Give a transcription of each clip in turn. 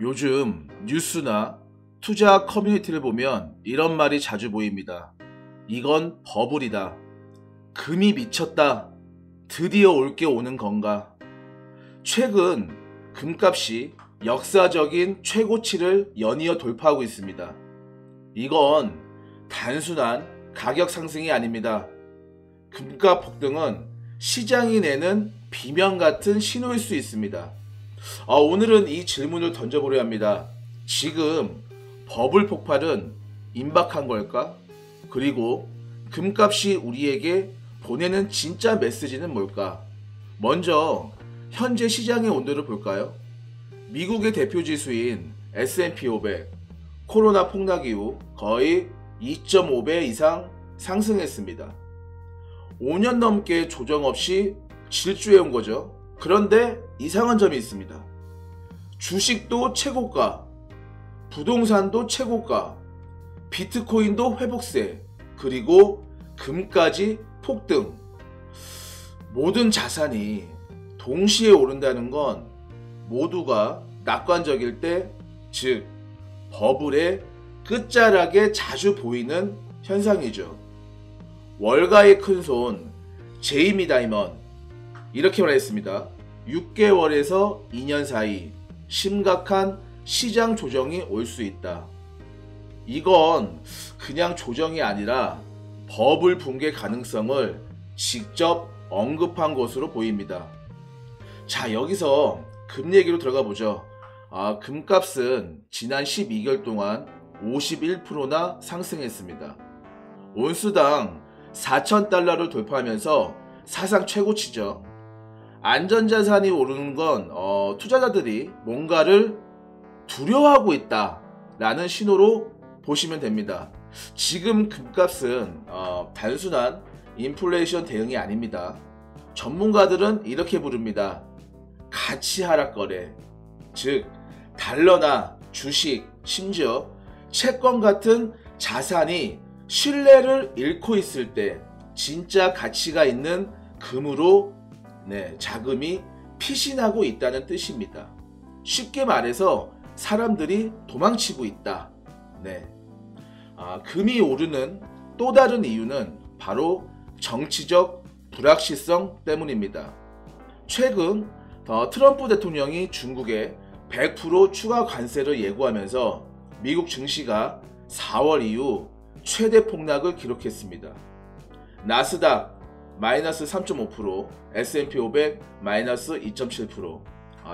요즘 뉴스나 투자 커뮤니티를 보면 이런 말이 자주 보입니다. 이건 버블이다. 금이 미쳤다. 드디어 올 게 오는 건가. 최근 금값이 역사적인 최고치를 연이어 돌파하고 있습니다. 이건 단순한 가격 상승이 아닙니다. 금값 폭등은 시장이 내는 비명 같은 신호일 수 있습니다. 오늘은 이 질문을 던져보려 합니다. 지금 버블 폭발은 임박한 걸까? 그리고 금값이 우리에게 보내는 진짜 메시지는 뭘까? 먼저 현재 시장의 온도를 볼까요? 미국의 대표 지수인 S&P 500, 코로나 폭락 이후 거의 2.5배 이상 상승했습니다. 5년 넘게 조정 없이 질주해온 거죠. 그런데 이상한 점이 있습니다. 주식도 최고가, 부동산도 최고가, 비트코인도 회복세, 그리고 금까지 폭등. 모든 자산이 동시에 오른다는 건 모두가 낙관적일 때, 즉 버블의 끝자락에 자주 보이는 현상이죠. 월가의 큰손 제이미 다이먼 이렇게 말했습니다. 6개월에서 2년 사이 심각한 시장 조정이 올 수 있다. 이건 그냥 조정이 아니라 버블 붕괴 가능성을 직접 언급한 것으로 보입니다. 자, 여기서 금 얘기로 들어가 보죠. 금값은 지난 12개월 동안 51%나 상승했습니다. 온수당 4,000달러를 돌파하면서 사상 최고치죠. 안전자산이 오르는 건 투자자들이 뭔가를 두려워하고 있다라는 신호로 보시면 됩니다. 지금 금값은 단순한 인플레이션 대응이 아닙니다. 전문가들은 이렇게 부릅니다. 가치 하락 거래. 즉 달러나 주식, 심지어 채권 같은 자산이 신뢰를 잃고 있을 때 진짜 가치가 있는 금으로 자금이 피신하고 있다는 뜻입니다. 쉽게 말해서 사람들이 도망치고 있다. 금이 오르는 또 다른 이유는 바로 정치적 불확실성 때문입니다. 최근 트럼프 대통령이 중국에 100% 추가 관세를 예고하면서 미국 증시가 4월 이후 최대 폭락을 기록했습니다. 나스닥 마이너스 3.5%, S&P 500 마이너스 2.7%.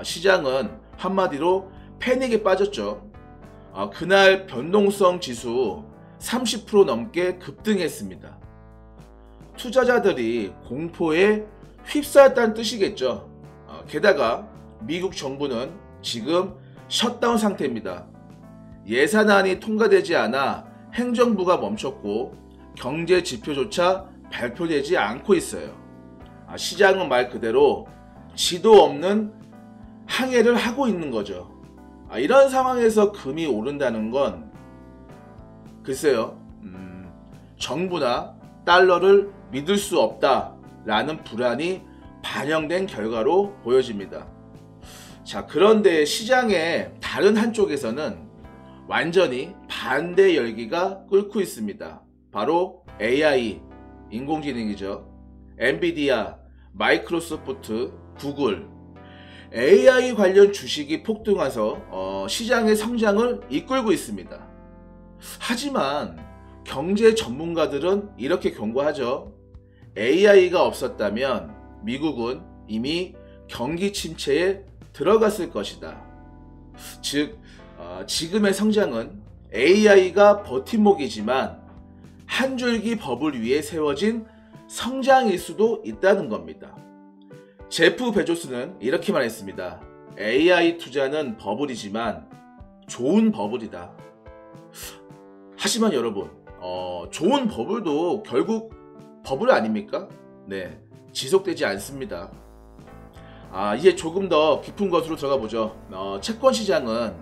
시장은 한마디로 패닉에 빠졌죠. 그날 변동성 지수 30% 넘게 급등했습니다. 투자자들이 공포에 휩싸였다는 뜻이겠죠. 게다가 미국 정부는 지금 셧다운 상태입니다. 예산안이 통과되지 않아 행정부가 멈췄고 경제 지표조차 발표되지 않고 있어요. 시장은 말 그대로 지도 없는 항해를 하고 있는 거죠. 이런 상황에서 금이 오른다는 건 글쎄요, 정부나 달러를 믿을 수 없다라는 불안이 반영된 결과로 보여집니다. 자, 그런데 시장의 다른 한쪽에서는 완전히 반대 열기가 끓고 있습니다. 바로 AI, 인공지능이죠. 엔비디아, 마이크로소프트, 구글. AI 관련 주식이 폭등해서 시장의 성장을 이끌고 있습니다. 하지만 경제 전문가들은 이렇게 경고하죠. AI가 없었다면 미국은 이미 경기 침체에 들어갔을 것이다. 즉, 지금의 성장은 AI가 버팀목이지만 한 줄기 버블 위에 세워진 성장일 수도 있다는 겁니다. 제프 베조스는 이렇게 말했습니다. AI 투자는 버블이지만 좋은 버블이다. 하지만 여러분, 좋은 버블도 결국 버블 아닙니까? 지속되지 않습니다. 이제 조금 더 깊은 것으로 들어가 보죠. 채권 시장은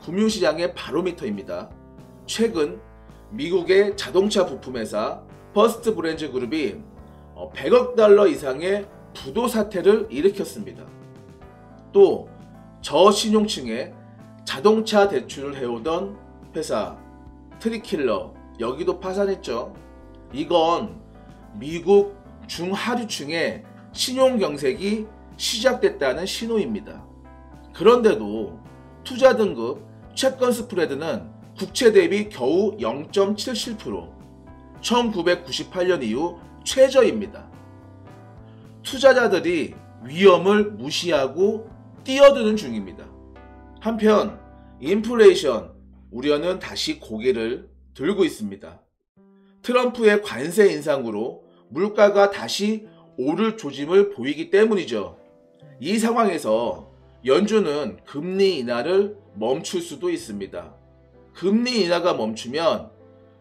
금융시장의 바로미터입니다. 최근 미국의 자동차 부품회사 퍼스트 브랜즈 그룹이 100억 달러 이상의 부도 사태를 일으켰습니다. 또 저신용층의 자동차 대출을 해오던 회사 트리킬러 여기도 파산했죠. 이건 미국 중하류층의 신용경색이 시작됐다는 신호입니다. 그런데도 투자 등급 채권 스프레드는 국채 대비 겨우 0.77%, 1998년 이후 최저입니다. 투자자들이 위험을 무시하고 뛰어드는 중입니다. 한편 인플레이션 우려는 다시 고개를 들고 있습니다. 트럼프의 관세 인상으로 물가가 다시 오를 조짐을 보이기 때문이죠. 이 상황에서 연준은 금리 인하를 멈출 수도 있습니다. 금리 인하가 멈추면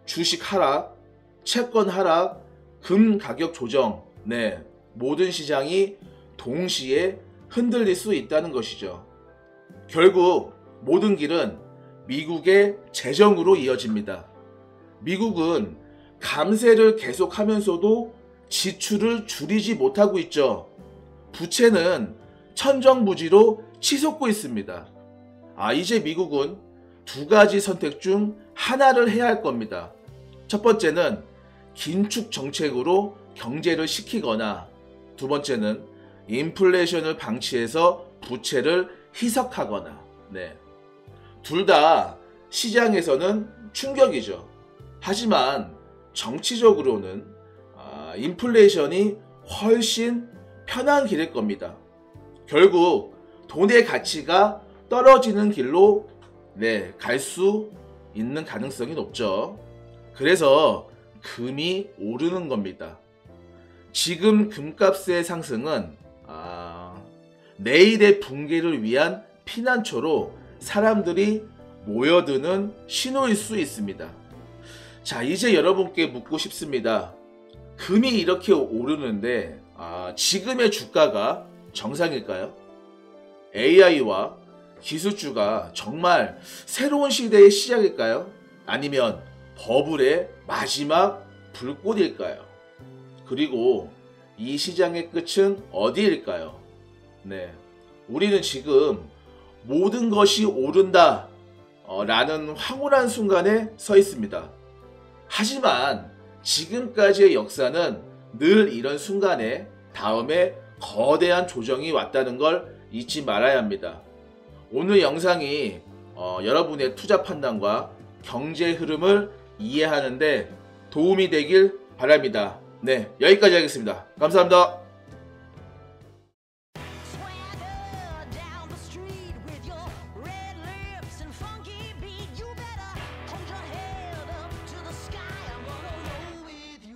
주식 하락, 채권 하락, 금 가격 조정, 모든 시장이 동시에 흔들릴 수 있다는 것이죠. 결국 모든 길은 미국의 재정으로 이어집니다. 미국은 감세를 계속하면서도 지출을 줄이지 못하고 있죠. 부채는 천정부지로 치솟고 있습니다. 이제 미국은 두 가지 선택 중 하나를 해야 할 겁니다. 첫 번째는 긴축 정책으로 경제를 식히거나, 두 번째는 인플레이션을 방치해서 부채를 희석하거나. 둘 다 시장에서는 충격이죠. 하지만 정치적으로는 인플레이션이 훨씬 편한 길일 겁니다. 결국 돈의 가치가 떨어지는 길로 갈 수 있는 가능성이 높죠. 그래서 금이 오르는 겁니다. 지금 금값의 상승은 내일의 붕괴를 위한 피난처로 사람들이 모여드는 신호일 수 있습니다. 자, 이제 여러분께 묻고 싶습니다. 금이 이렇게 오르는데 지금의 주가가 정상일까요? AI와 기술주가 정말 새로운 시대의 시작일까요? 아니면 버블의 마지막 불꽃일까요? 그리고 이 시장의 끝은 어디일까요? 우리는 지금 모든 것이 오른다 라는 황홀한 순간에 서 있습니다. 하지만 지금까지의 역사는 늘 이런 순간에 다음에 거대한 조정이 왔다는 걸 잊지 말아야 합니다. 오늘 영상이 여러분의 투자 판단과 경제 흐름을 이해하는데 도움이 되길 바랍니다. 여기까지 하겠습니다. 감사합니다.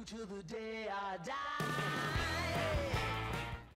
till the day I die.